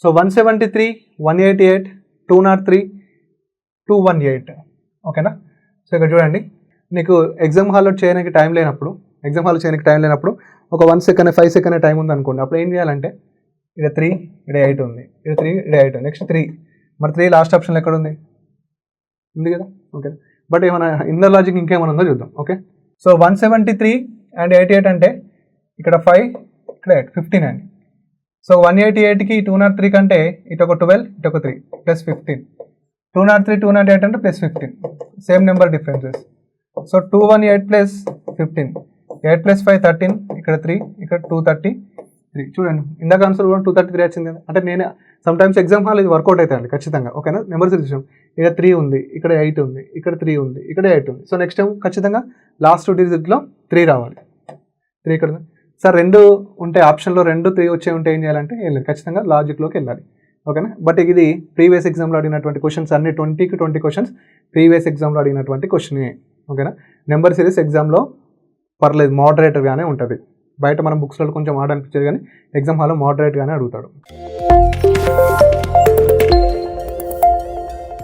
So 173, 188, 203, 218. ఓకేనా? So ఇక్కడ చూడండి, నీకు ఎగ్జామ్ హాల్లో చేయడానికి టైం లేనప్పుడు ఒక 1 సెకండ్ 5 సెకండ్ టైం ఉంది అనుకోండి. అప్పుడు ఏం చేయాలంటే ఇక్కడ 3, ఇక్కడ 8 ఉంది, ఇక్కడ 3, ఇక్కడ 8 ఉంది, నెక్స్ట్ 3. మరి 3 లాస్ట్ ఆప్షన్లో ఎక్కడ ఉంది కదా? ఓకే, బట్ ఏమైనా ఇన్నర్ లాజిక్ ఇంకేమైనా ఉందో చూద్దాం. ఓకే, సో 173 and 88 అంటే ఇక్కడ 5, ఇక్కడ 8, 15 అండి. సో 188కి 203 కంటే ఇటు ఒక 12, ఇటు ఒక 3 ప్లస్ 15. 203, 208 అంటే plus 15, same number differences. So 218 plus 15, 8 plus 5 13, ఇక్కడ 3, ఇక్కడ 233. చూడండి, ఇందాక ఆన్సర్ కూడా 233 వచ్చింది కదా. అంటే నేను సమ్టైమ్స్ ఎగ్జామ్ హాల్ ఇది వర్కౌట్ అవుతాయండి ఖచ్చితంగా. ఓకేనా? నెంబర్స్ చూసాం, ఇక్కడ 3 ఉంది, ఇక్కడ 8 ఉంది, ఇక్కడ 3 ఉంది, ఇక్కడ 8 ఉంది. సో నెక్స్ట్ టైం ఖచ్చితంగా లాస్ట్ 2 డిజిట్లో 3 రావాలి. 3 ఇక్కడ సార్ 2 ఉంటే ఆప్షన్లో 2, 3 వచ్చే ఉంటే ఏం చేయాలంటే ఏం లేదు, ఖచ్చితంగా లాజిక్లోకి వెళ్ళాలి. ఓకేనా? బట్ ఇది ప్రీవియస్ ఎగ్జామ్లో అడిగినటువంటి క్వశ్చన్స్ అన్ని 20కి 20 క్వశ్చన్స్ ప్రీవియస్ ఎగ్జామ్లో అడిగినటువంటి క్వశ్చన్. ఓకేనా? నెంబర్ సిరీస్ ఎగ్జామ్లో పర్లేదు, మోడరేట్గానే ఉంటుంది. బయట మనం బుక్స్లో కొంచెం హార్డ్ అనిపించేది, కానీ ఎగ్జామ్ హాల్లో మోడరేట్గానే అడుగుతాడు.